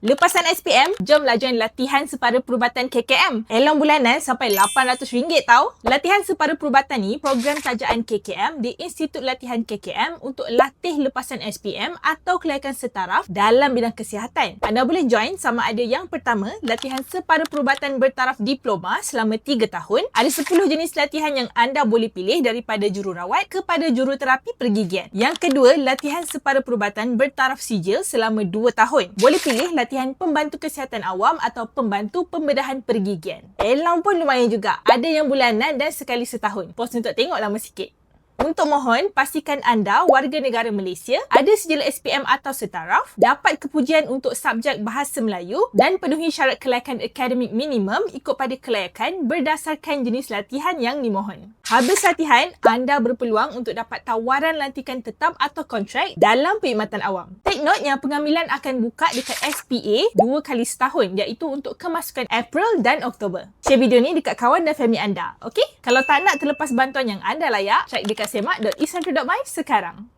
Lepasan SPM, jomlah join latihan separa perubatan KKM. Elong bulanan sampai RM800 tau. Latihan separa perubatan ni program tajaan KKM di Institut Latihan KKM untuk latih lepasan SPM atau kelayakan setaraf dalam bidang kesihatan. Anda boleh join sama ada yang pertama, latihan separa perubatan bertaraf diploma selama 3 tahun. Ada 10 jenis latihan yang anda boleh pilih daripada jururawat kepada juruterapi pergigian. Yang kedua, latihan separa perubatan bertaraf sijil selama 2 tahun. Boleh pilih latihan pembantu kesihatan awam atau pembantu pembedahan pergigian. Elong pun lumayan juga. Ada yang bulanan dan sekali setahun. Pos untuk tengok lama sikit. Untuk mohon, pastikan anda warga negara Malaysia, ada sijil SPM atau setaraf, dapat kepujian untuk subjek Bahasa Melayu dan penuhi syarat kelayakan akademik minimum ikut pada kelayakan berdasarkan jenis latihan yang dimohon. Habis latihan, anda berpeluang untuk dapat tawaran lantikan tetap atau kontrak dalam perkhidmatan awam. Take note yang pengambilan akan buka dekat SPA 2 kali setahun, iaitu untuk kemasukan April dan Oktober. Share video ni dekat kawan dan family anda, okey? Kalau tak nak terlepas bantuan yang anda layak, check dekat semak.isandra.my sekarang.